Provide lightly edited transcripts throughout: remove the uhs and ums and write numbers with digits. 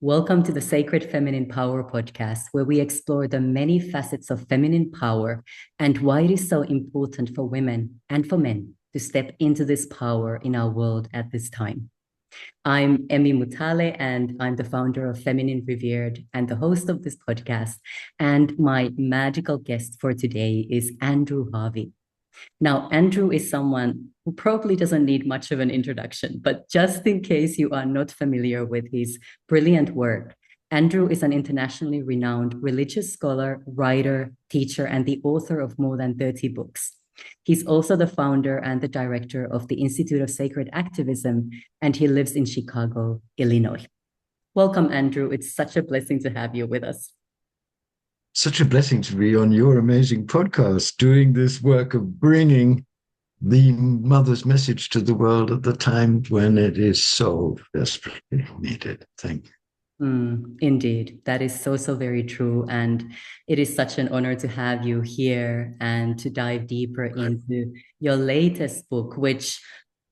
Welcome to the Sacred Feminine Power podcast, where we explore the many facets of feminine power and why it is so important for women and for men to step into this power in our world at this time. I'm Emmy Mutale, and I'm the founder of Feminine Revered and the host of this podcast. And my magical guest for today is Andrew Harvey. Now, Andrew is someone who probably doesn't need much of an introduction, but just in case you are not familiar with his brilliant work, Andrew is an internationally renowned religious scholar, writer, teacher, and the author of more than 30 books. He's also the founder and the director of the Institute of Sacred Activism, and he lives in Chicago, Illinois. Welcome, Andrew. It's such a blessing to have you with us. Such a blessing to be on your amazing podcast, doing this work of bringing the mother's message to the world at the time when it is so desperately needed. Thank you. Indeed, that is so very true. And it is such an honor to have you here and to dive deeper into your latest book, which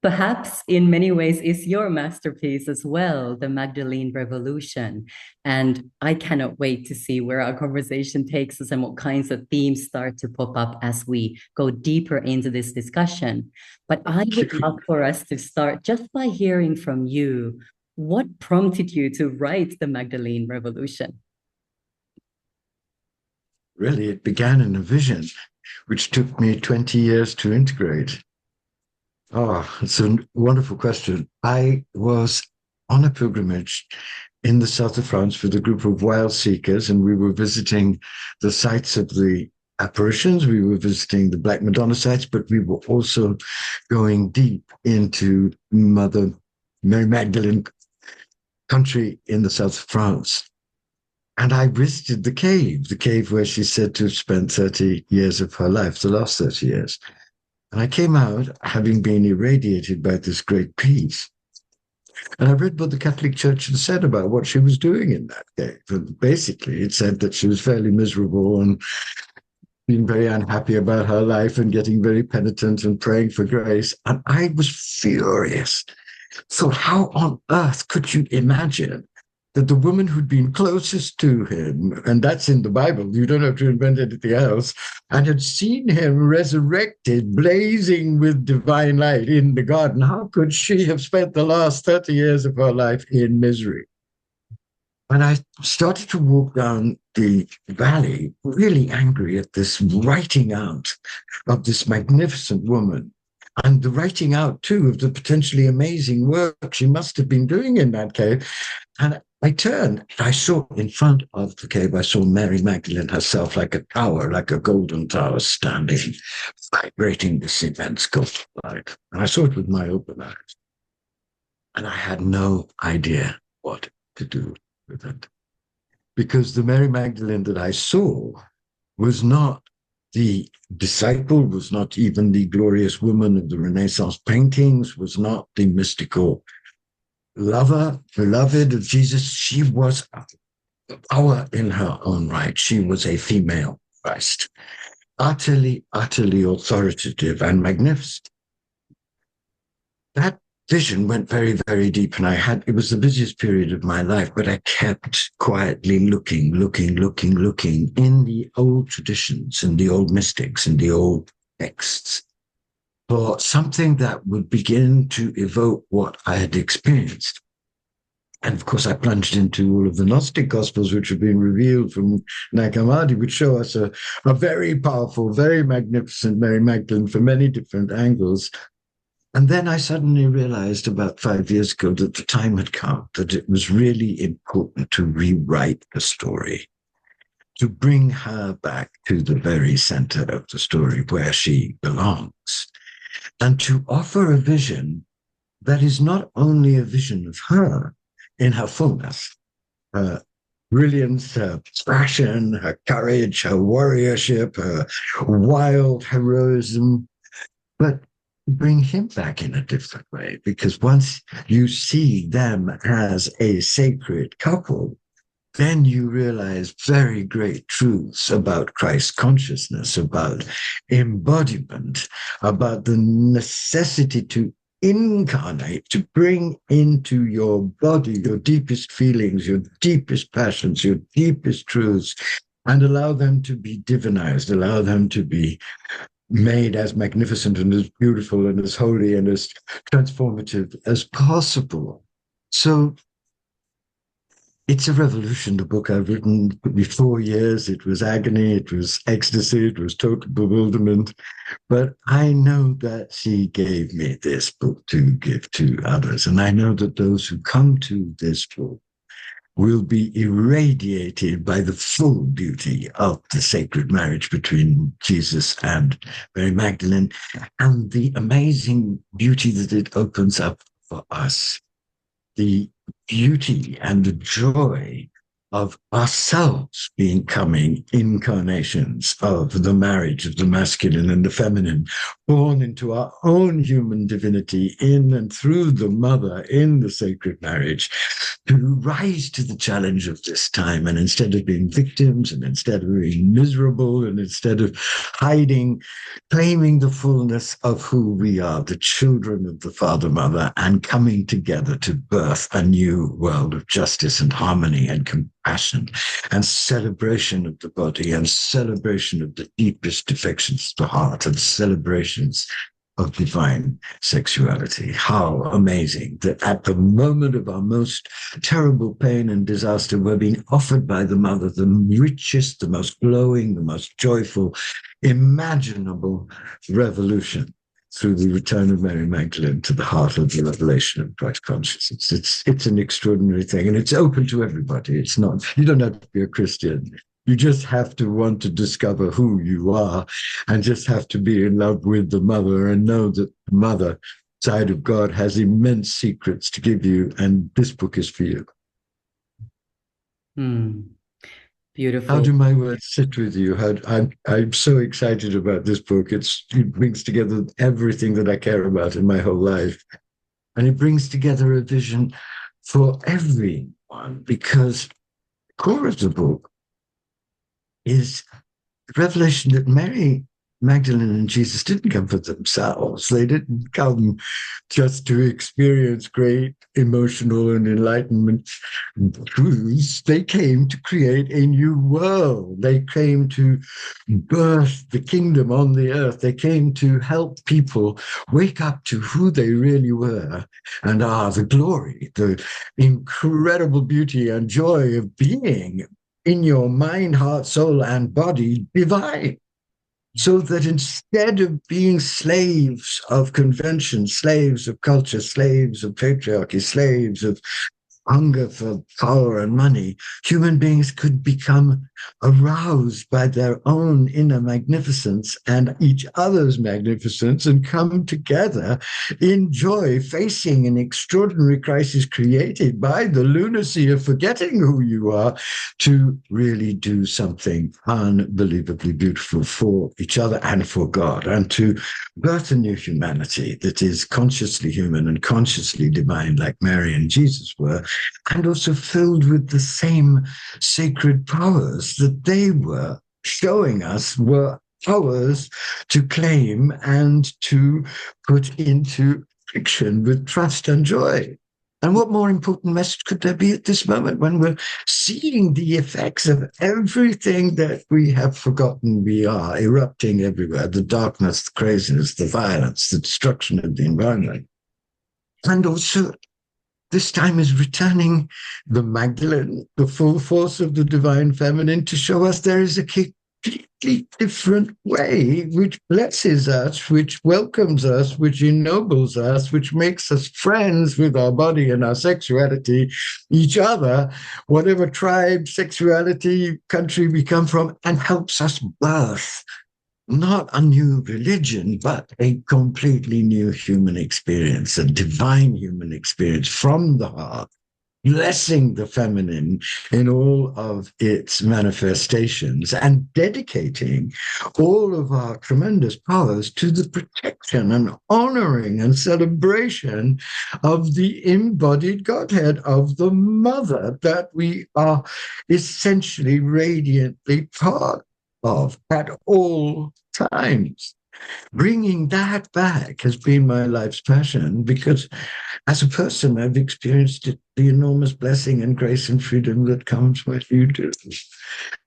perhaps in many ways is your masterpiece as well, The Magdalene Revolution. And I cannot wait to see where our conversation takes us and what kinds of themes start to pop up as we go deeper into this discussion. But I would love for us to start just by hearing from you. What prompted you to write The Magdalene Revolution? Really, it began in a vision, which took me 20 years to integrate. Oh, it's a wonderful question. I was on a pilgrimage in the south of France with a group of wild seekers, and we were visiting the sites of the apparitions. We were visiting the Black Madonna sites, but we were also going deep into Mother Mary Magdalene country in the south of France. And I visited the cave where she's said to have spent 30 years of her life, the last 30 years. And I came out having been irradiated by this great peace. And I read what the Catholic Church had said about what she was doing in that cave. And basically, it said that she was fairly miserable and being very unhappy about her life and getting very penitent and praying for grace. And I was furious. So how on earth could you imagine that the woman who'd been closest to him, and that's in the Bible, you don't have to invent anything else, and had seen him resurrected, blazing with divine light in the garden, how could she have spent the last 30 years of her life in misery? And I started to walk down the valley, really angry at this writing out of this magnificent woman, and the writing out, too, of the potentially amazing work she must have been doing in that cave. And I turned, I saw in front of the cave, I saw Mary Magdalene herself like a tower, like a golden tower standing, vibrating this immense golden light. And I saw it with my open eyes. And I had no idea what to do with it. Because the Mary Magdalene that I saw was not the disciple, was not even the glorious woman of the Renaissance paintings, was not the mystical lover, beloved of Jesus. She was a power in her own right. She was a female Christ, utterly authoritative and magnificent. That vision went very, very deep, and it was the busiest period of my life, but I kept quietly looking in the old traditions and the old mystics and the old texts for something that would begin to evoke what I had experienced. And of course, I plunged into all of the Gnostic Gospels, which have been revealed from Nag Hammadi, which show us a very powerful, very magnificent Mary Magdalene from many different angles. And then I suddenly realized about 5 years ago that the time had come, that it was really important to rewrite the story, to bring her back to the very center of the story where she belongs, and to offer a vision that is not only a vision of her in her fullness, her brilliance, her passion, her courage, her warriorship, her wild heroism, but bring him back in a different way, because once you see them as a sacred couple, then you realize very great truths about Christ consciousness, about embodiment, about the necessity to incarnate, to bring into your body your deepest feelings, your deepest passions, your deepest truths, and allow them to be divinized, allow them to be made as magnificent and as beautiful and as holy and as transformative as possible. So it's a revolution, the book I've written. It took me 4 years. It was agony, it was ecstasy, it was total bewilderment. But I know that she gave me this book to give to others. And I know that those who come to this book will be irradiated by the full beauty of the sacred marriage between Jesus and Mary Magdalene and the amazing beauty that it opens up for us. The beauty and the joy of ourselves becoming incarnations of the marriage of the masculine and the feminine, born into our own human divinity in and through the mother in the sacred marriage, to rise to the challenge of this time. And instead of being victims, and instead of being miserable, and instead of hiding, claiming the fullness of who we are, the children of the Father, Mother, and coming together to birth a new world of justice and harmony and compassion and celebration of the body and celebration of the deepest affections of the heart and celebrations of divine sexuality. How amazing that at the moment of our most terrible pain and disaster, we're being offered by the mother the richest, the most glowing, the most joyful, imaginable revolution through the return of Mary Magdalene to the heart of the revelation of Christ consciousness. It's an extraordinary thing, and it's open to everybody. It's not, you don't have to be a Christian. You just have to want to discover who you are and just have to be in love with the mother and know that the mother side of God has immense secrets to give you, and this book is for you. Beautiful. How do my words sit with you? I'm so excited about this book. It brings together everything that I care about in my whole life. And it brings together a vision for everyone, because the core of the book is the revelation that Mary Magdalene and Jesus didn't come for themselves. They didn't come just to experience great emotional and enlightenment truths. They came to create a new world. They came to birth the kingdom on the earth. They came to help people wake up to who they really were and are, the glory, the incredible beauty and joy of being in your mind, heart, soul, and body divine. So that instead of being slaves of convention, slaves of culture, slaves of patriarchy, slaves of hunger for power and money, human beings could become aroused by their own inner magnificence and each other's magnificence and come together in joy, facing an extraordinary crisis created by the lunacy of forgetting who you are, to really do something unbelievably beautiful for each other and for God, and to birth a new humanity that is consciously human and consciously divine, like Mary and Jesus were, and also filled with the same sacred powers that they were showing us were ours to claim and to put into fiction with trust and joy. And what more important message could there be at this moment when we're seeing the effects of everything that we have forgotten we are erupting everywhere, the darkness, the craziness, the violence, the destruction of the environment. And also, this time is returning the Magdalene, the full force of the divine feminine, to show us there is a completely different way which blesses us, which welcomes us, which ennobles us, which makes us friends with our body and our sexuality, each other, whatever tribe, sexuality, country we come from, and helps us birth not a new religion, but a completely new human experience, a divine human experience from the heart, blessing the feminine in all of its manifestations and dedicating all of our tremendous powers to the protection and honoring and celebration of the embodied Godhead, of the mother that we are essentially radiantly part of at all times. Bringing that back has been my life's passion, because as a person, I've experienced the enormous blessing and grace and freedom that comes when you do.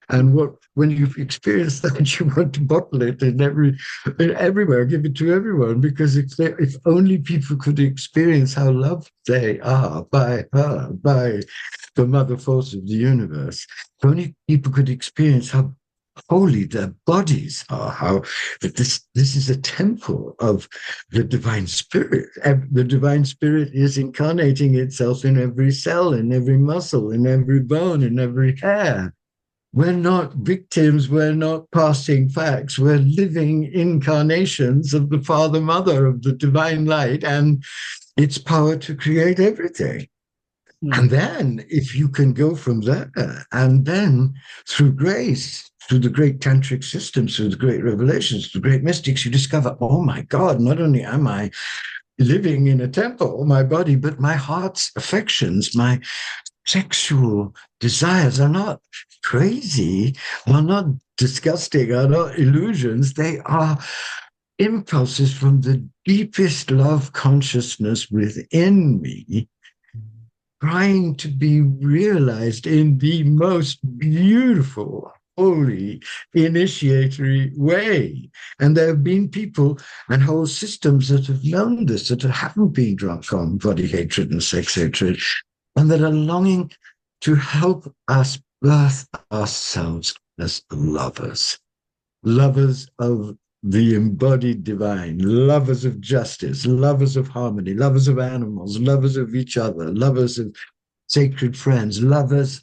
And when you've experienced that, you want to bottle it everywhere, give it to everyone, because if only people could experience how loved they are by her, by the mother force of the universe, if only people could experience how holy their bodies are, how that this is a temple of the divine spirit. The divine spirit is incarnating itself in every cell, in every muscle, in every bone, in every hair. We're not victims, we're not passing facts, we're living incarnations of the Father, Mother, of the divine light and its power to create everything. And then, if you can go from there, and then through grace, through the great tantric systems, through the great revelations, the great mystics, you discover, oh my God, not only am I living in a temple, my body, but my heart's affections, my sexual desires are not crazy, are not disgusting, are not illusions. They are impulses from the deepest love consciousness within me, trying to be realized in the most beautiful, holy, initiatory way. And there have been people and whole systems that have known this, that haven't been drunk on body hatred and sex hatred, and that are longing to help us birth ourselves as lovers, lovers of the embodied divine, lovers of justice, lovers of harmony, lovers of animals, lovers of each other, lovers of sacred friends, lovers,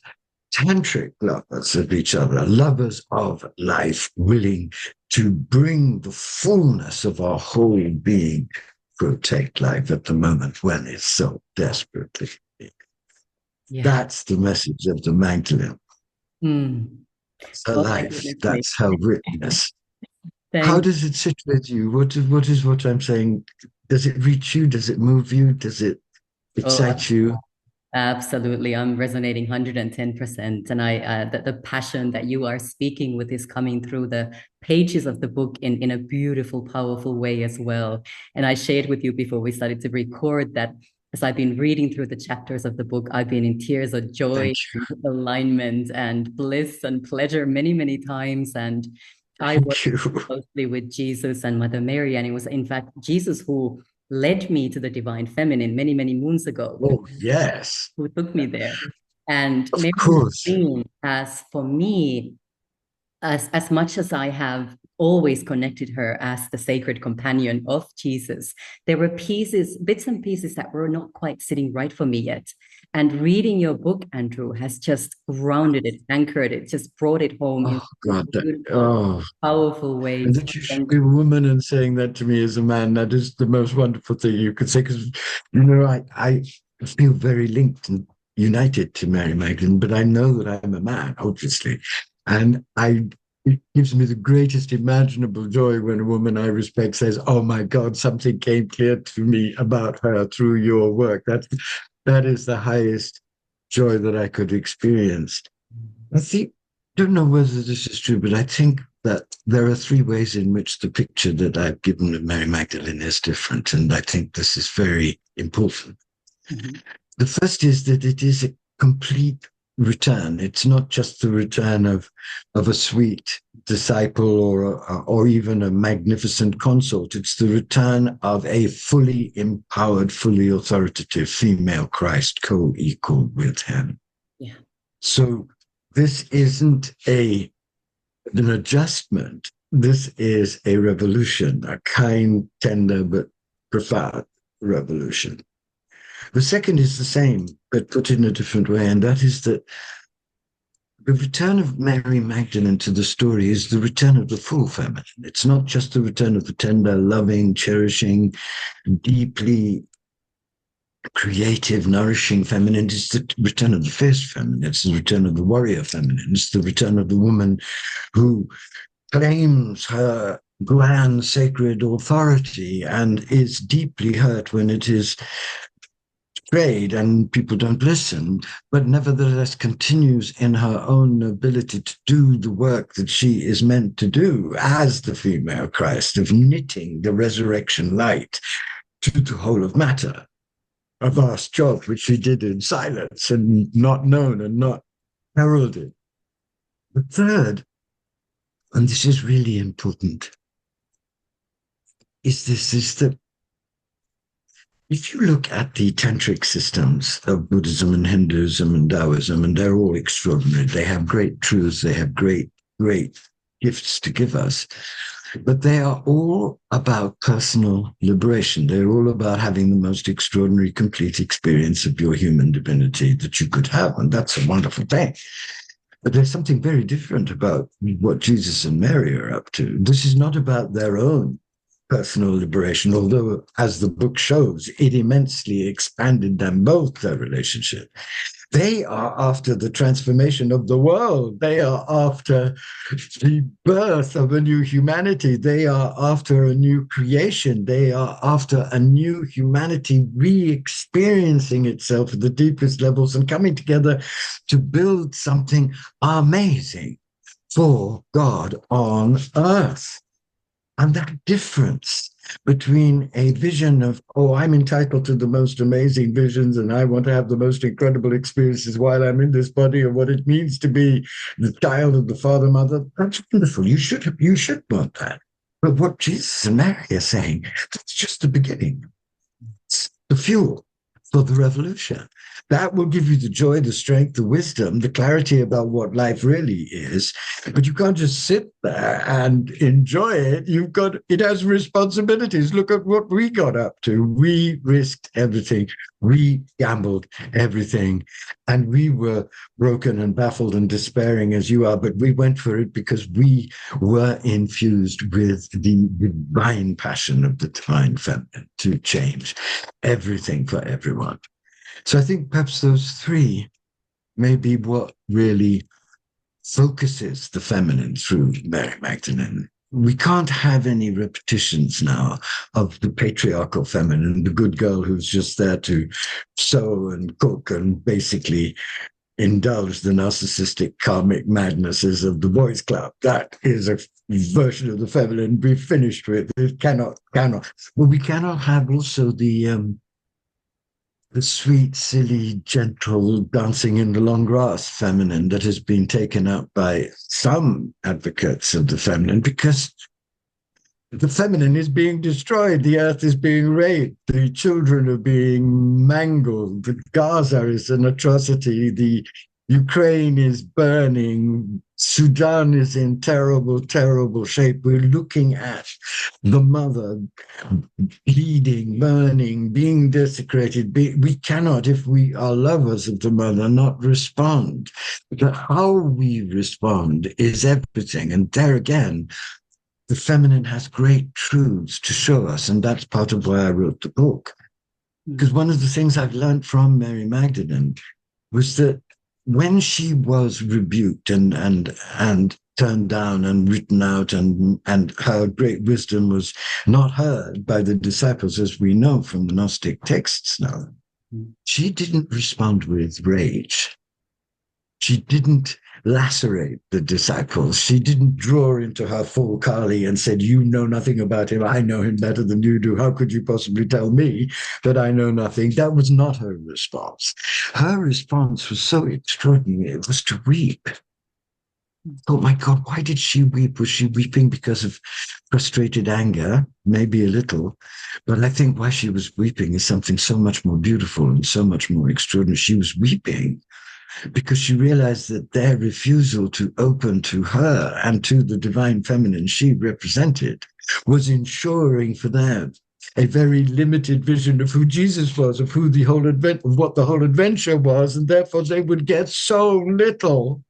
tantric lovers of each other, lovers of life, willing to bring the fullness of our whole being, protect life at the moment when it's so desperately needed. Yeah. That's the message of the Magdalene. Her life, that's her witness. How does it sit with you? What is what I'm saying? Does it reach you? Does it move you? Does it excite you? Absolutely. I'm resonating 110%. And the passion that you are speaking with is coming through the pages of the book in a beautiful, powerful way as well. And I shared with you before we started to record that as I've been reading through the chapters of the book, I've been in tears of joy, alignment, and bliss and pleasure many, many times. And I worked closely with Jesus and Mother Mary. And it was, in fact, Jesus who led me to the divine feminine many, many moons ago. Oh, yes. Who took me there. And of course, as for me, as much as I have always connected her as the sacred companion of Jesus, there were bits and pieces that were not quite sitting right for me yet. And reading your book, Andrew, has just grounded it, anchored it, just brought it home in a powerful way. And that you should be a woman and saying that to me as a man, that is the most wonderful thing you could say. Because, I feel very linked and united to Mary Magdalene, but I know that I'm a man, obviously. And it gives me the greatest imaginable joy when a woman I respect says, oh my God, something came clear to me about her through your work. That is the highest joy that I could experience. Don't know whether this is true, but I think that there are three ways in which the picture that I've given of Mary Magdalene is different. And I think this is very important. Mm-hmm. The first is that it is a complete return. It's not just the return of a sweet disciple or even a magnificent consort. It's the return of a fully empowered, fully authoritative female Christ co-equal with him. Yeah. So this isn't an adjustment. This is a revolution, a kind, tender, but profound revolution. The second is the same, but put in a different way, and that is that the return of Mary Magdalene to the story is the return of the full feminine. It's not just the return of the tender, loving, cherishing, deeply creative, nourishing feminine. It's the return of the fierce feminine. It's the return of the warrior feminine. It's the return of the woman who claims her grand sacred authority and is deeply hurt when it is betrayed and people don't listen, but nevertheless continues in her own ability to do the work that she is meant to do as the female Christ, of knitting the resurrection light to the whole of matter. A vast job which she did in silence and not known and not heralded. The third, and this is really important, is that if you look at the tantric systems of Buddhism and Hinduism and Taoism, and they're all extraordinary, they have great truths, they have great gifts to give us, but they are all about personal liberation. They're all about having the most extraordinary, complete experience of your human divinity that you could have, and that's a wonderful thing. But there's something very different about what Jesus and Mary are up to. This is not about their own personal liberation, although, as the book shows, it immensely expanded them both, their relationship. They are after the transformation of the world. They are after the birth of a new humanity. They are after a new creation. They are after a new humanity re-experiencing itself at the deepest levels and coming together to build something amazing for God on earth. And that difference between a vision of, oh, I'm entitled to the most amazing visions and I want to have the most incredible experiences while I'm in this body, of what it means to be the child of the Father, Mother, that's wonderful. You should want that. But what Jesus and Mary are saying, that's just the beginning. It's the fuel for the revolution. That will give you the joy, the strength, the wisdom, the clarity about what life really is. But you can't just sit there and enjoy it. It has responsibilities. Look at what we got up to. We risked everything. We gambled everything. And we were broken and baffled and despairing as you are, but we went for it because we were infused with the divine passion of the divine feminine to change everything for everyone. So I think perhaps those three may be what really focuses the feminine through Mary Magdalene. We can't have any repetitions now of the patriarchal feminine, the good girl who's just there to sew and cook and basically indulge the narcissistic karmic madnesses of the boys' club. That is a version of the feminine we've finished with. It cannot. Well, we cannot have also the sweet, silly, gentle, dancing in the long grass feminine that has been taken up by some advocates of the feminine, because the feminine is being destroyed. The earth is being raped. The children are being mangled. The Gaza is an atrocity. The Ukraine is burning. Sudan is in terrible, terrible shape. We're looking at the mother bleeding, burning, being desecrated. We cannot, if we are lovers of the mother, not respond. But how we respond is everything. And there again, the feminine has great truths to show us. And that's part of why I wrote the book. Because one of the things I've learned from Mary Magdalene was that when she was rebuked and turned down and written out, and her great wisdom was not heard by the disciples, as we know from the Gnostic texts now, she didn't respond with rage. She didn't lacerate the disciples. She didn't draw into her full Kali and said, you know nothing about him. I know him better than you do. How could you possibly tell me that I know nothing? That was not her response. Her response was so extraordinary. It was to weep. Oh my God, why did she weep? Was she weeping because of frustrated anger? Maybe a little. But I think why she was weeping is something so much more beautiful and so much more extraordinary. She was weeping because she realized that their refusal to open to her and to the divine feminine she represented was ensuring for them a very limited vision of who Jesus was, of who the whole what the whole adventure was, and therefore they would get so little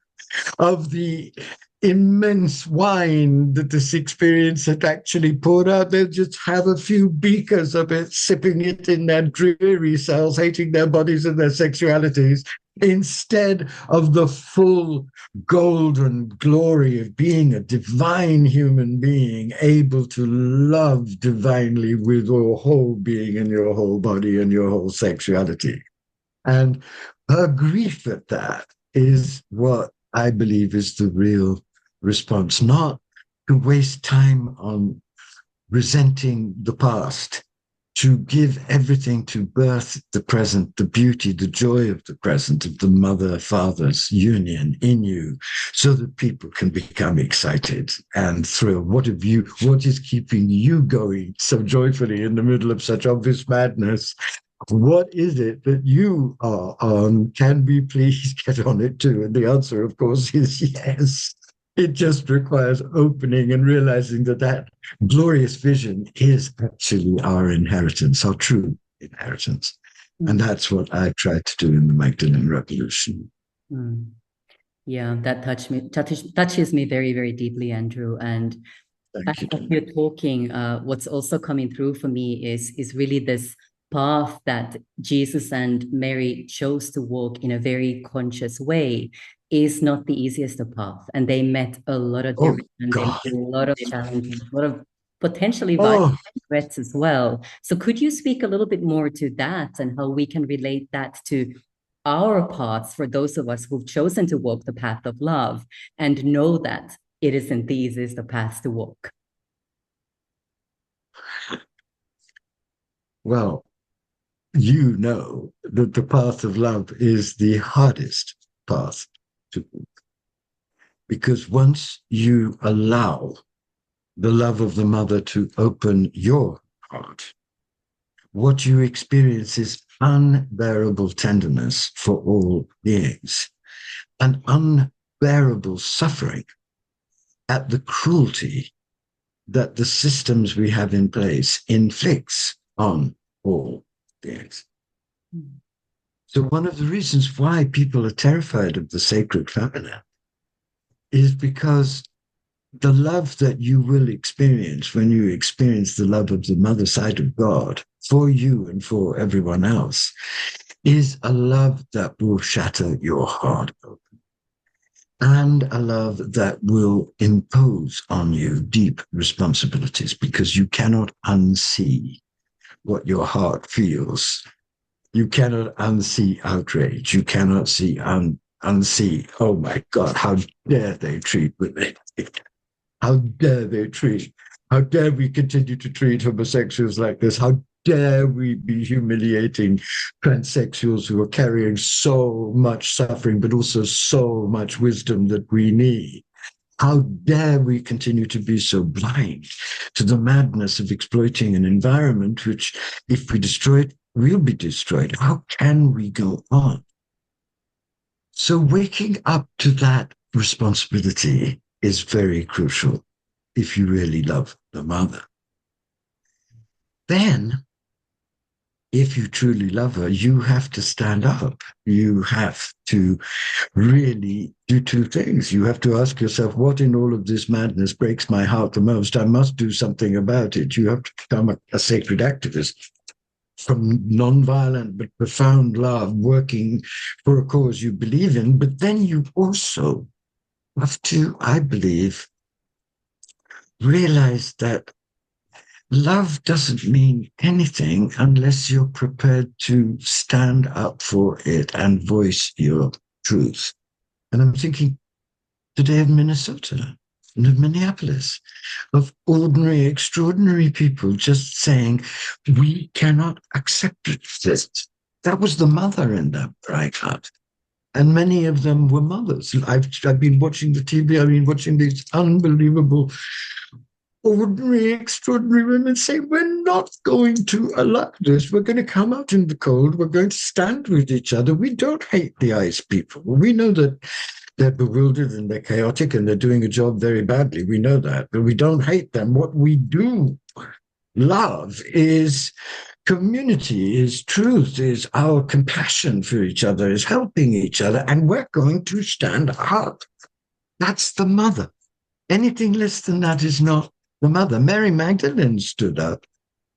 of the immense wine that this experience had actually poured out. They'll just have a few beakers of it, sipping it in their dreary cells, hating their bodies and their sexualities, instead of the full golden glory of being a divine human being, able to love divinely with your whole being and your whole body and your whole sexuality. And her grief at that is what I believe is the real response, not to waste time on resenting the past, to give everything to birth the present, the beauty, the joy of the present, of the mother-father's union in you, so that people can become excited and thrilled. What is keeping you going so joyfully in the middle of such obvious madness? What is it that you are on? Can we please get on it too? And the answer, of course, is yes. It just requires opening and realizing that that glorious vision is actually our inheritance, our true inheritance. And that's what I tried to do in the Magdalene Revolution. Mm. Yeah, that touches me very, very deeply, Andrew. And as you're talking, what's also coming through for me is really this path that Jesus and Mary chose to walk in a very conscious way is not the easiest of paths. And they met a lot of a lot of challenges, a lot of potentially violent threats as well. So could you speak a little bit more to that and how we can relate that to our paths for those of us who've chosen to walk the path of love and know that it isn't the easiest of paths to walk? Well, you know that the path of love is the hardest path to walk. Because once you allow the love of the mother to open your heart, what you experience is unbearable tenderness for all beings and unbearable suffering at the cruelty that the systems we have in place inflicts on all beings. So one of the reasons why people are terrified of the sacred feminine is because the love that you will experience when you experience the love of the mother side of God for you and for everyone else is a love that will shatter your heart open, and a love that will impose on you deep responsibilities, because you cannot unsee what your heart feels. You cannot unsee outrage. You cannot unsee, oh my God, how dare they treat women? How dare they treat? How dare we continue to treat homosexuals like this? How dare we be humiliating transsexuals who are carrying so much suffering, but also so much wisdom that we need? How dare we continue to be so blind to the madness of exploiting an environment which, if we destroy it, we'll be destroyed? How can we go on? So waking up to that responsibility is very crucial if you really love the mother. Then, if you truly love her, you have to stand up. You have to really do two things. You have to ask yourself, what in all of this madness breaks my heart the most? I must do something about it. You have to become a sacred activist from nonviolent but profound love, working for a cause you believe in. But then you also have to, I believe, realize that love doesn't mean anything unless you're prepared to stand up for it and voice your truth. And I'm thinking today of Minnesota and of Minneapolis, of ordinary, extraordinary people just saying, we cannot accept this. That was the mother in that breakout. And many of them were mothers. I've been watching the TV, I've been watching these unbelievable, ordinary, extraordinary women say, we're not going to allow this. We're going to come out in the cold. We're going to stand with each other. We don't hate the ice people. We know that they're bewildered and they're chaotic and they're doing a job very badly. We know that, but we don't hate them. What we do love is community, is truth, is our compassion for each other, is helping each other, and we're going to stand up. That's the mother. Anything less than that is not the mother. Mary Magdalene stood up.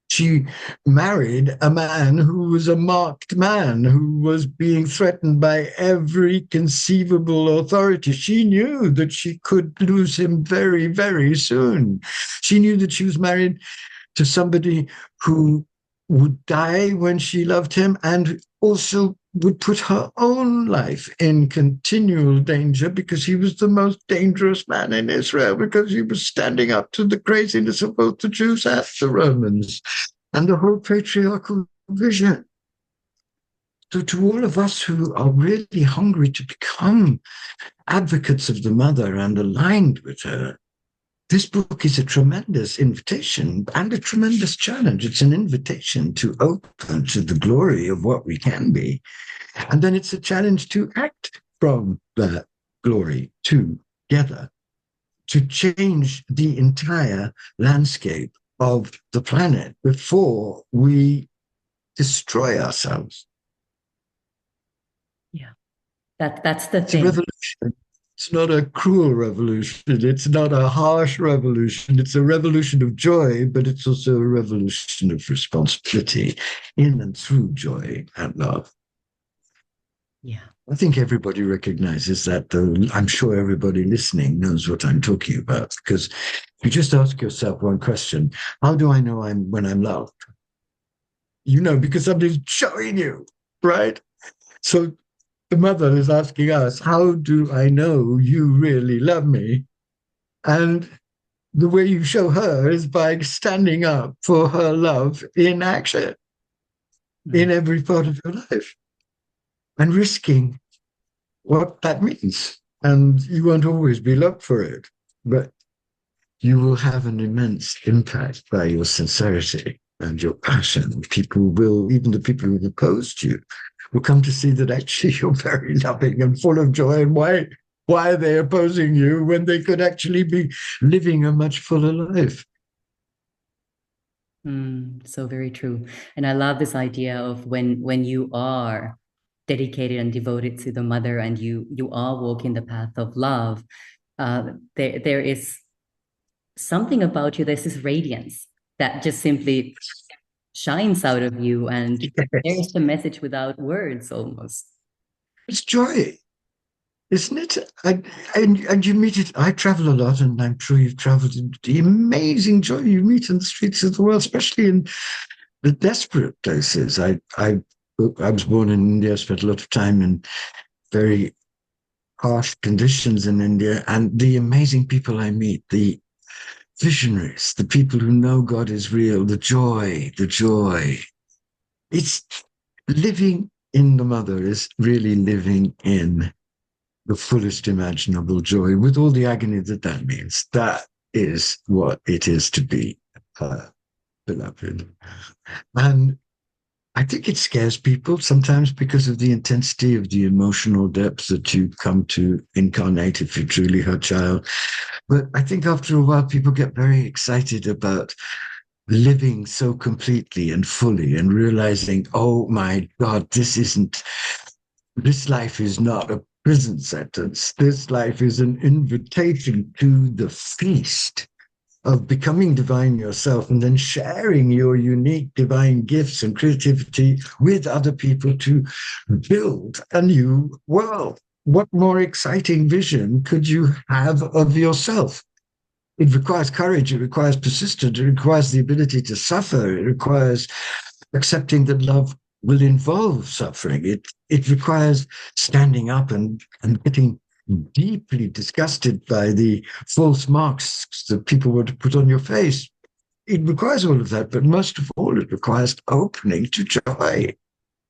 She married a man who was a marked man, who was being threatened by every conceivable authority. She knew that she could lose him very, very soon. She knew that she was married to somebody who would die when she loved him and also would put her own life in continual danger because he was the most dangerous man in Israel, because he was standing up to the craziness of both the Jews and the Romans and the whole patriarchal vision. So to all of us who are really hungry to become advocates of the mother and aligned with her, this book is a tremendous invitation and a tremendous challenge. It's an invitation to open to the glory of what we can be. And then it's a challenge to act from that glory together, to change the entire landscape of the planet before we destroy ourselves. Yeah, that's the It's a thing. revolution. It's not a cruel revolution. It's not a harsh revolution. It's a revolution of joy, but it's also a revolution of responsibility in and through joy and love. Yeah. I think everybody recognizes that, though. I'm sure everybody listening knows what I'm talking about, because if you just ask yourself one question, how do I know when I'm loved? You know, because somebody's showing you, right? So the mother is asking us, how do I know you really love me? And the way you show her is by standing up for her love in action, in every part of your life, and risking what that means. And you won't always be loved for it, but you will have an immense impact by your sincerity and your passion. People will, even the people who have opposed you, will come to see that actually you're very loving and full of joy. And why are they opposing you when they could actually be living a much fuller life? So very true. And I love this idea of when you are dedicated and devoted to the mother and you are walking the path of love, there is something about you, there's this radiance that just simply shines out of you, and there's the message without words almost. It's joy, isn't it? And you meet it. I travel a lot, and I'm sure you've traveled. The amazing joy you meet in the streets of the world, especially in the desperate places. I was born in India, spent a lot of time in very harsh conditions in India, and the amazing people I meet, the visionaries, the people who know God is real, the joy. It's living in the mother is really living in the fullest imaginable joy with all the agony that means. That is what it is to be beloved. And I think it scares people sometimes because of the intensity of the emotional depth that you come to incarnate if you're truly her child. But I think after a while, people get very excited about living so completely and fully and realizing, oh my God, this life is not a prison sentence. This life is an invitation to the feast of becoming divine yourself and then sharing your unique divine gifts and creativity with other people to build a new world. What more exciting vision could you have of yourself? It requires courage, it requires persistence, it requires the ability to suffer, it requires accepting that love will involve suffering. It requires standing up and getting deeply disgusted by the false marks that people want to put on your face. It requires all of that, but most of all, it requires opening to joy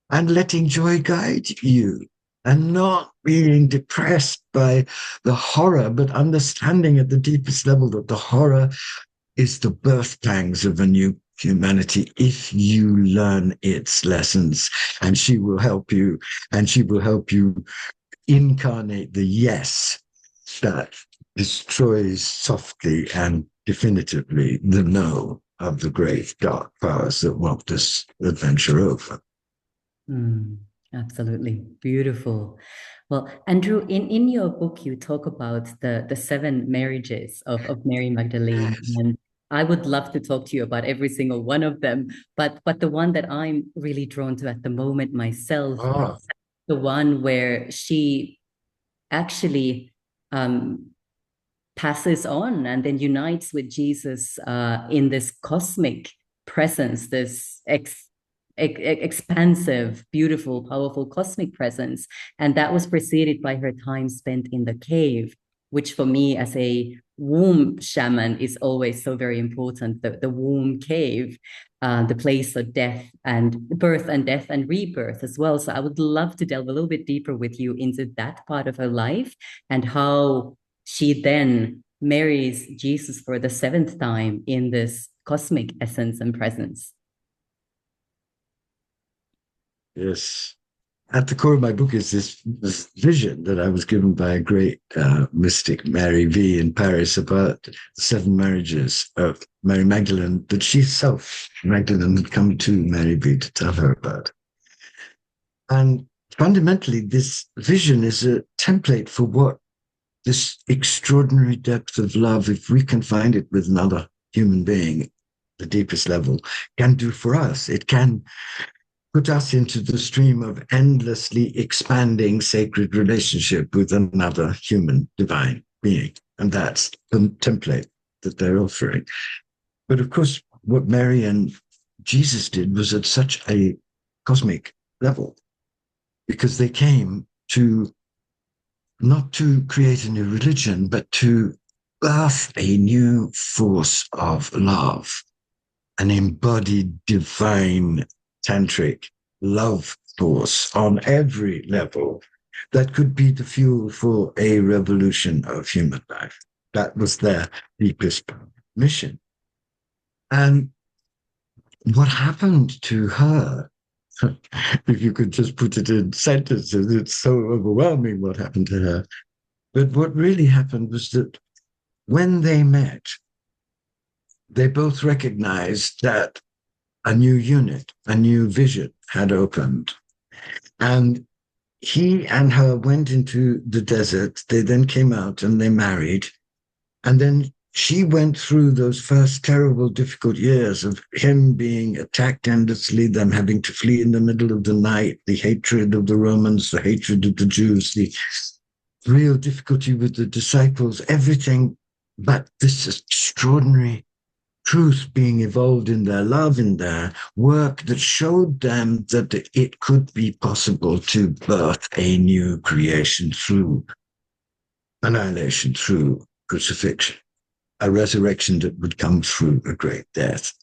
and letting joy guide you and not being depressed by the horror, but understanding at the deepest level that the horror is the birth pangs of a new humanity if you learn its lessons. And she will help you, and she will help you incarnate the yes that destroys softly and definitively the no of the great dark powers that want this adventure over. Absolutely. Beautiful. Well, Andrew, in your book, you talk about the seven marriages of Mary Magdalene. And I would love to talk to you about every single one of them. But the one that I'm really drawn to at the moment myself, the one where she actually passes on and then unites with Jesus in this cosmic presence, this expansive, beautiful, powerful cosmic presence. And that was preceded by her time spent in the cave, which for me as a womb shaman is always so very important. The womb cave, the place of death and birth and death and rebirth as well. So I would love to delve a little bit deeper with you into that part of her life and how she then marries Jesus for the 7th time in this cosmic essence and presence. Yes. At the core of my book is this vision that I was given by a great mystic, Mary V, in Paris, about the 7 marriages of Mary Magdalene, that she herself, Magdalene, had come to Mary V to tell her about. And fundamentally, this vision is a template for what this extraordinary depth of love, if we can find it with another human being, the deepest level, can do for us. It can put us into the stream of endlessly expanding sacred relationship with another human divine being. And that's the template that they're offering. But of course, what Mary and Jesus did was at such a cosmic level, because they came to not to create a new religion, but to birth a new force of love, an embodied divine tantric love force on every level that could be the fuel for a revolution of human life. That was their deepest mission. And what happened to her, if you could just put it in sentences, it's so overwhelming what happened to her. But what really happened was that when they met, they both recognized that a new unit, a new vision had opened. And he and her went into the desert. They then came out and they married. And then she went through those first terrible, difficult years of him being attacked endlessly, them having to flee in the middle of the night, the hatred of the Romans, the hatred of the Jews, the real difficulty with the disciples, everything. But this extraordinary truth being evolved in their love, in their work, that showed them that it could be possible to birth a new creation through annihilation, through crucifixion, a resurrection that would come through a great death.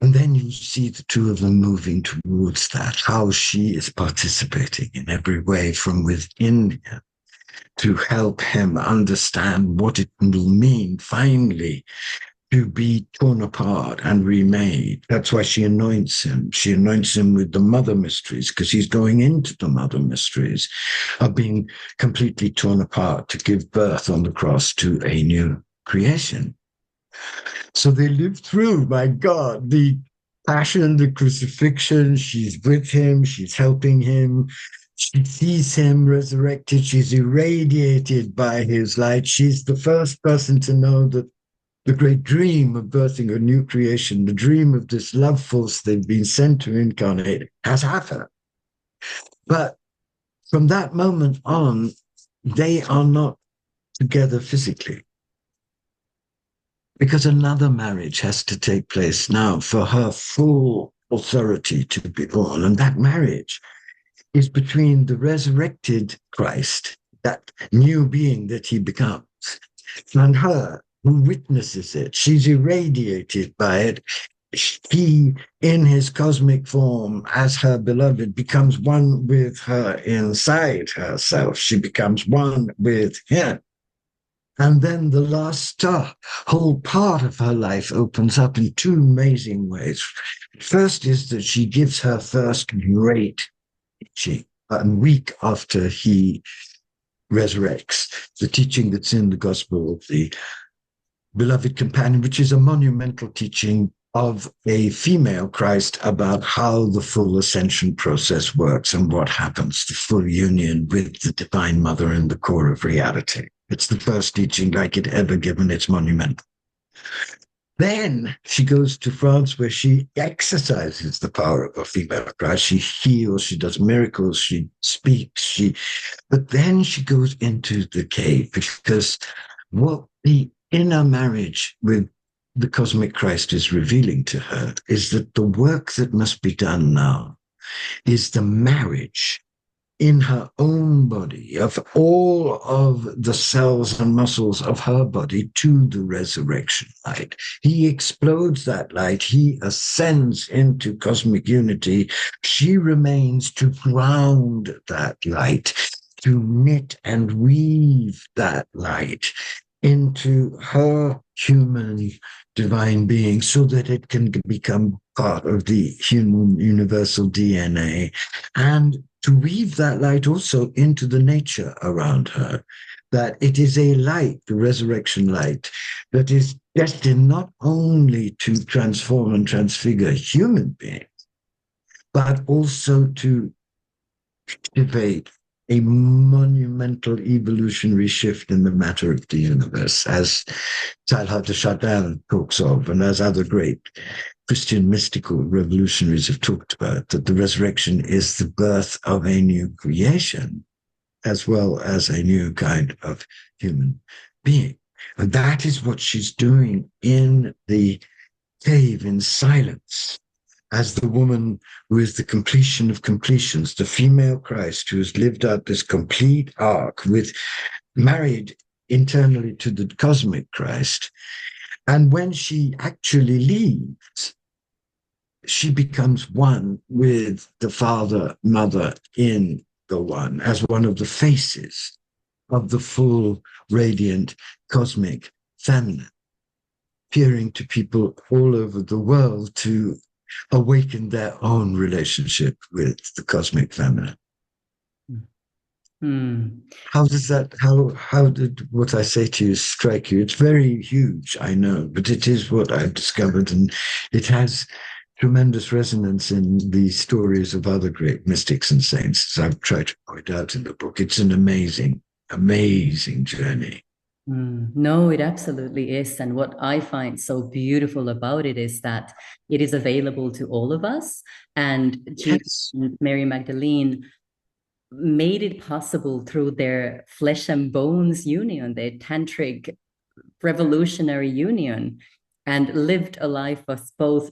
And then you see the two of them moving towards that, how she is participating in every way from within him to help him understand what it will mean finally to be torn apart and remade. That's why she anoints him. She anoints him with the mother mysteries, because he's going into the mother mysteries of being completely torn apart to give birth on the cross to a new creation. So they live through, my God, the passion, the crucifixion. She's with him. She's helping him. She sees him resurrected. She's irradiated by his light. She's the first person to know that the great dream of birthing a new creation, the dream of this love force they've been sent to incarnate, has happened. But from that moment on, they are not together physically, because another marriage has to take place now for her full authority to be born. And that marriage is between the resurrected Christ, that new being that he becomes, and her, who witnesses it. She's irradiated by it. He, in his cosmic form, as her beloved, becomes one with her inside herself. She becomes one with him. And then the last whole part of her life opens up in 2 amazing ways. First is that she gives her first great teaching a week after he resurrects, the teaching that's in the Gospel of the Beloved Companion, which is a monumental teaching of a female Christ about how the full ascension process works and what happens, the full union with the Divine Mother in the core of reality. It's the first teaching like it ever given. It's monumental. Then she goes to France, where she exercises the power of a female Christ. She heals, she does miracles, she speaks, but then she goes into the cave, because what the inner marriage with the cosmic Christ is revealing to her is that the work that must be done now is the marriage in her own body of all of the cells and muscles of her body to the resurrection light. He explodes that light. He ascends into cosmic unity. She remains to ground that light, to knit and weave that light into her human divine being so that it can become part of the human universal DNA, and to weave that light also into the nature around her, that it is a light, the resurrection light, that is destined not only to transform and transfigure human beings, but also to activate a monumental evolutionary shift in the matter of the universe, as Teilhard de Chardin talks of, and as other great Christian mystical revolutionaries have talked about, that the resurrection is the birth of a new creation, as well as a new kind of human being. And that is what she's doing in the cave in silence, as the woman who is the completion of completions, the female Christ who has lived out this complete arc with married internally to the cosmic Christ. And when she actually leaves, she becomes one with the Father, Mother in the one, as one of the faces of the full, radiant, cosmic feminine, appearing to people all over the world to awaken their own relationship with the cosmic feminine. How does that, how did what I say to you strike you? It's very huge, I know, but it is what I've discovered, and it has tremendous resonance in the stories of other great mystics and saints, as I've tried to point out in the book. It's an amazing, amazing journey. No, it absolutely is. And what I find so beautiful about it is that it is available to all of us. And Jesus and Mary Magdalene made it possible through their flesh and bones union, their tantric revolutionary union, and lived a life as both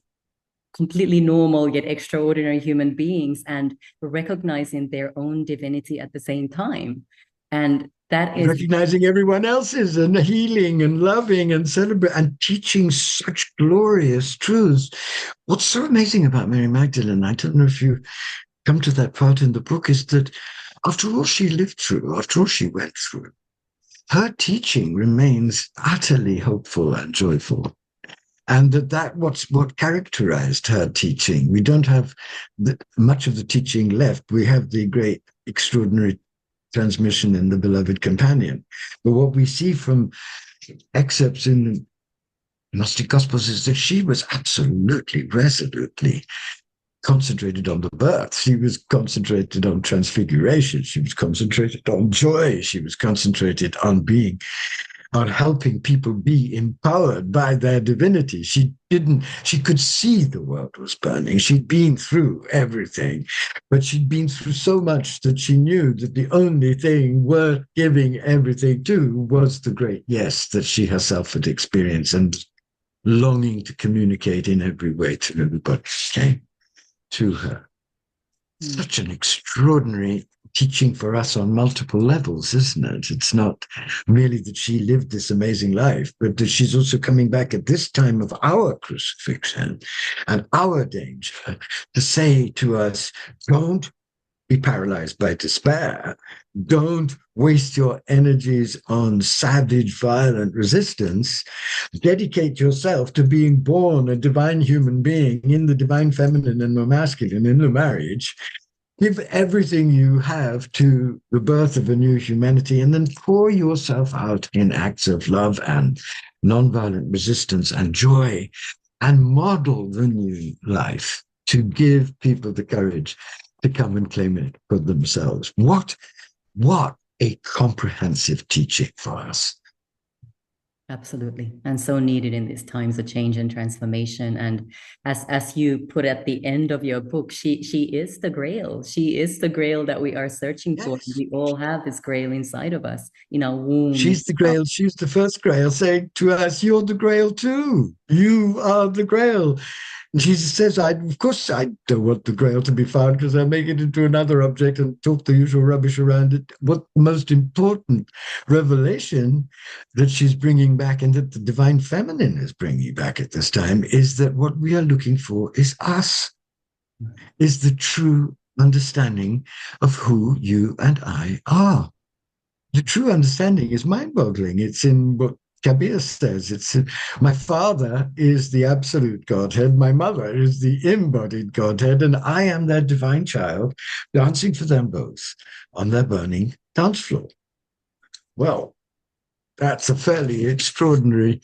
completely normal yet extraordinary human beings, and recognizing their own divinity at the same time. And that is recognizing everyone else's, and healing and loving and celebrating and teaching such glorious truths. What's so amazing about Mary Magdalene, I don't know if you come to that part in the book, is that after all she lived through, after all she went through, her teaching remains utterly hopeful and joyful. And that what characterized her teaching. We don't have much of the teaching left. We have the great, extraordinary transmission in The Beloved Companion. But what we see from excerpts in the Gnostic Gospels is that she was absolutely, resolutely concentrated on the birth. She was concentrated on transfiguration. She was concentrated on joy. She was concentrated on helping people be empowered by their divinity. She could see the world was burning. She'd been through everything, but she'd been through so much that she knew that the only thing worth giving everything to was the great yes that she herself had experienced, and longing to communicate in every way to everybody came to her. Such an extraordinary teaching for us on multiple levels, isn't it? It's not merely that she lived this amazing life, but that she's also coming back at this time of our crucifixion and our danger to say to us, don't be paralyzed by despair. Don't waste your energies on savage, violent resistance. Dedicate yourself to being born a divine human being in the divine feminine and the masculine in the marriage. Give everything you have to the birth of a new humanity, and then pour yourself out in acts of love and nonviolent resistance and joy, and model the new life to give people the courage to come and claim it for themselves. What a comprehensive teaching for us. Absolutely. And so needed in these times of change and transformation. And as you put at the end of your book, she is the grail. She is the grail that we are searching for. Yes. We all have this grail inside of us, in our womb. She's the grail. She's the first grail, saying to us, "You're the grail too. You are the grail." And Jesus says, of course, I don't want the grail to be found because I make it into another object and talk the usual rubbish around it. What the most important revelation that she's bringing back and that the divine feminine is bringing back at this time is that what we are looking for is us, is the true understanding of who you and I are. The true understanding is mind-boggling. It's in what Kabir says. It's my father is the absolute Godhead, my mother is the embodied Godhead, and I am their divine child, dancing for them both on their burning dance floor. Well, that's a fairly extraordinary.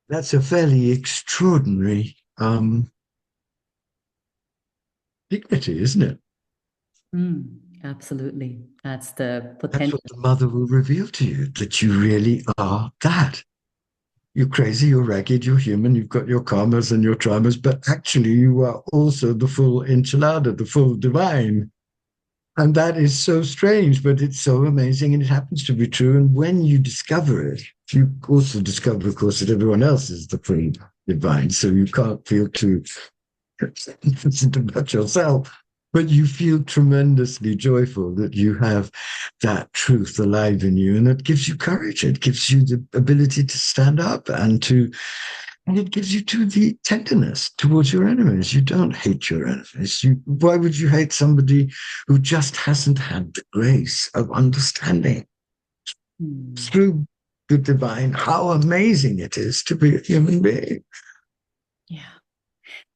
That's a fairly extraordinary dignity, isn't it? Absolutely. That's the That's potential. what the mother will reveal to you, that you really are that. You're crazy, you're ragged, you're human, you've got your karmas and your traumas, but actually you are also the full enchilada, the full divine. And that is so strange, but it's so amazing and it happens to be true. And when you discover it, you also discover, of course, that everyone else is the full divine. So you can't feel too innocent about yourself. But you feel tremendously joyful that you have that truth alive in you. And it gives you courage. It gives you the ability to stand up and it gives you too the tenderness towards your enemies. You don't hate your enemies. Why would you hate somebody who just hasn't had the grace of understanding through the divine how amazing it is to be a human being? Yeah.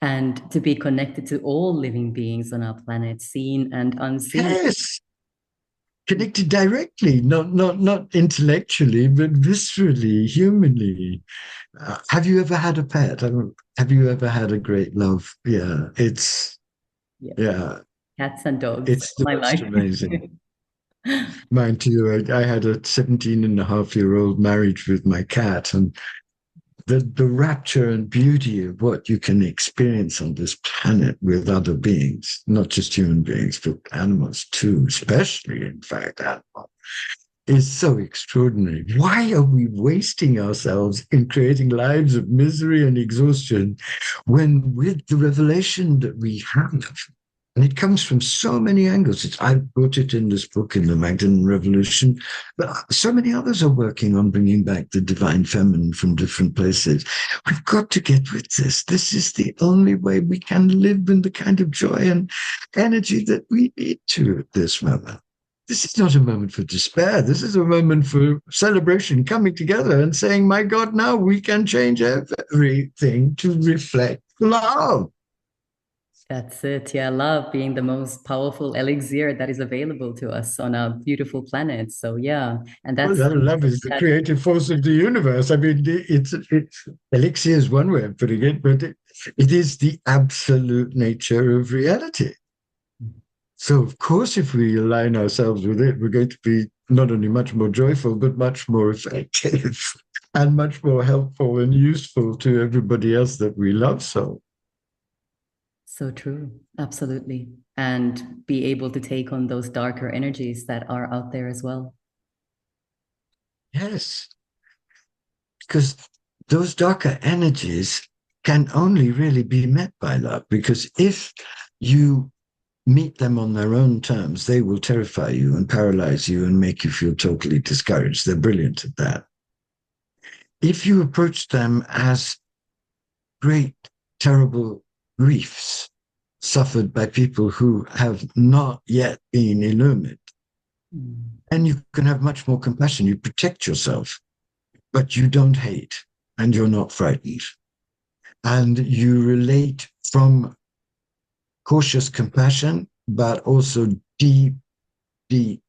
And to be connected to all living beings on our planet, seen and unseen. Yes. Connected directly, not intellectually, but viscerally, humanly. Have you ever had a pet? Have you ever had a great love? Yeah, yeah, Cats and dogs. it's the My most life. amazing. Mine too. I had a 17-and-a-half-year-old marriage with my cat, and the rapture and beauty of what you can experience on this planet with other beings, not just human beings, but animals too, especially, in fact, animals, is so extraordinary. Why are we wasting ourselves in creating lives of misery and exhaustion when with the revelation that we have, and it comes from so many angles. I brought it in this book, in the Magdalene Revolution, but so many others are working on bringing back the divine feminine from different places. We've got to get with this. This is the only way we can live in the kind of joy and energy that we need to at this moment. This is not a moment for despair. This is a moment for celebration, coming together and saying, my God, now we can change everything to reflect love. That's it. Yeah, love being the most powerful elixir that is available to us on our beautiful planet. So yeah, and that's Love is the creative force of the universe. I mean, it's elixir is one way of putting it, but it is the absolute nature of reality. So, of course, if we align ourselves with it, we're going to be not only much more joyful, but much more effective and much more helpful and useful to everybody else that we love so. So true. Absolutely. And be able to take on those darker energies that are out there as well. Yes. Because those darker energies can only really be met by love. Because if you meet them on their own terms, they will terrify you and paralyze you and make you feel totally discouraged. They're brilliant at that. If you approach them as great, terrible griefs suffered by people who have not yet been illumined, and you can have much more compassion. You protect yourself, but you don't hate and you're not frightened. And you relate from cautious compassion, but also deep, deep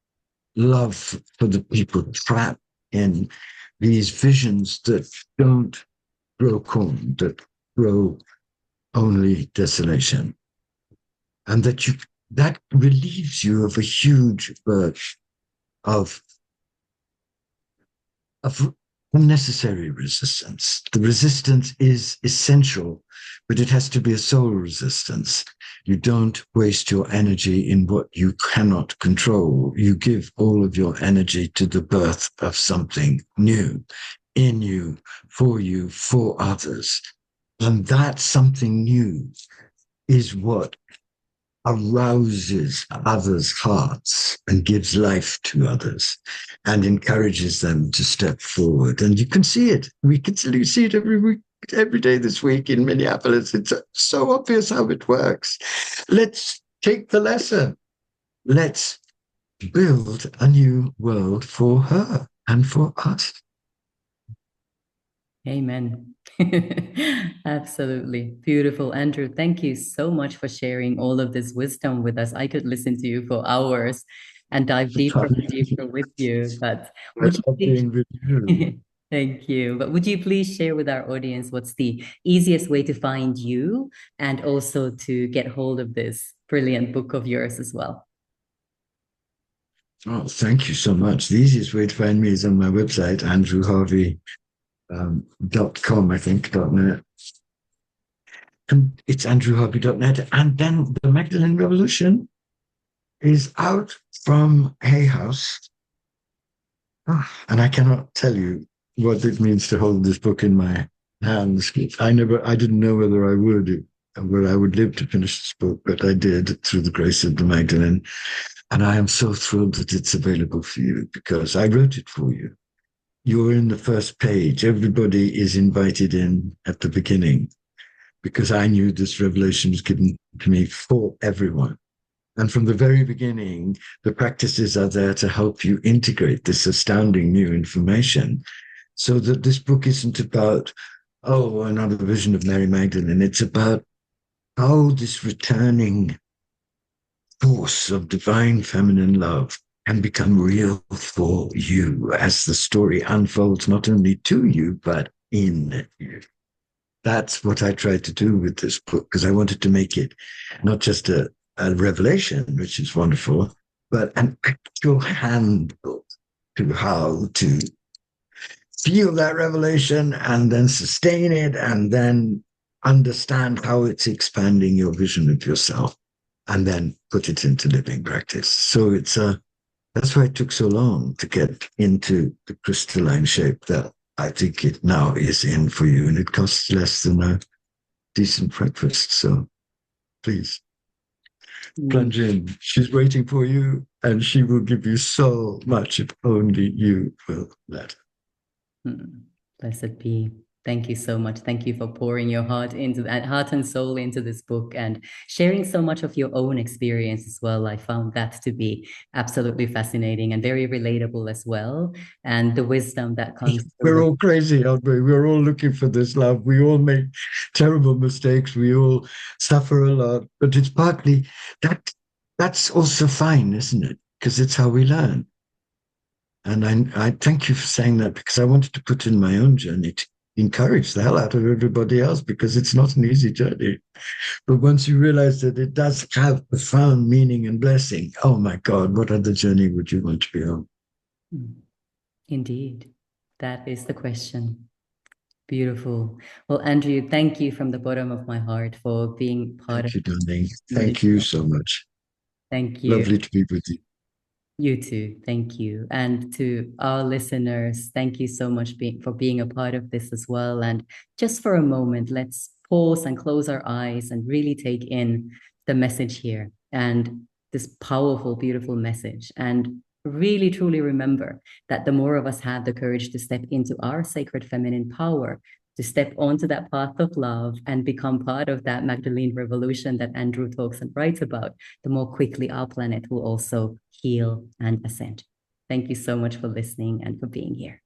love for the people trapped in these visions that don't grow corn, that grow only desolation. And that relieves you of a huge burden of of unnecessary resistance. The resistance is essential, but it has to be a soul resistance. You don't waste your energy in what you cannot control. You give all of your energy to the birth of something new in you, for others. And that something new is what arouses others' hearts and gives life to others and encourages them to step forward. And you can see it. We can see it every week, every day this week in Minneapolis. It's so obvious how it works. Let's take the lesson. Let's build a new world for her and for us. Amen. Absolutely. Beautiful. Andrew, thank you so much for sharing all of this wisdom with us. I could listen to you for hours and dive deeper and deeper with you. But would you please... Thank you. But would you please share with our audience what's the easiest way to find you and also to get hold of this brilliant book of yours as well? Oh, thank you so much. The easiest way to find me is on my website, andrewharvey.com, I think, .net. And it's andrewharvey.net. And then the Magdalene Revolution is out from Hay House. And I cannot tell you what it means to hold this book in my hands. I didn't know whether I would live to finish this book, but I did through the grace of the Magdalene. And I am so thrilled that it's available for you because I wrote it for you. You're in the first page. Everybody is invited in at the beginning because I knew this revelation was given to me for everyone. And from the very beginning, the practices are there to help you integrate this astounding new information so that this book isn't about, oh, another vision of Mary Magdalene. It's about how this returning force of divine feminine love can become real for you as the story unfolds, not only to you, but in you. That's what I tried to do with this book, because I wanted to make it not just a revelation, which is wonderful, but an actual handbook to how to feel that revelation and then sustain it and then understand how it's expanding your vision of yourself and then put it into living practice. So that's why it took so long to get into the crystalline shape that I think it now is in for you. And it costs less than a decent breakfast. So please plunge in. She's waiting for you and she will give you so much if only you will let her. Blessed be. Thank you so much. Thank you for pouring your heart and soul into this book and sharing so much of your own experience as well. I found that to be absolutely fascinating and very relatable as well. And the wisdom that comes. We're all crazy, aren't we? We're all looking for this love. We all make terrible mistakes. We all suffer a lot, but it's partly that's also fine, isn't it? Because it's how we learn. And I thank you for saying that because I wanted to put in my own journey to encourage the hell out of everybody else because it's not an easy journey. But once you realize that it does have profound meaning and blessing, oh my God, what other journey would you want to be on? Indeed. That is the question. Beautiful. Well, Andrew, thank you from the bottom of my heart for being part of it. Thank you, darling. Thank you so much. Thank you. Lovely to be with you. You too. Thank you. And to our listeners, thank you so much for being a part of this as well. And just for a moment, let's pause and close our eyes and really take in the message here and this powerful, beautiful message. And really, truly remember that the more of us have the courage to step into our sacred feminine power, to step onto that path of love and become part of that Magdalene Revolution that Andrew talks and writes about, the more quickly our planet will also heal and ascend. Thank you so much for listening and for being here.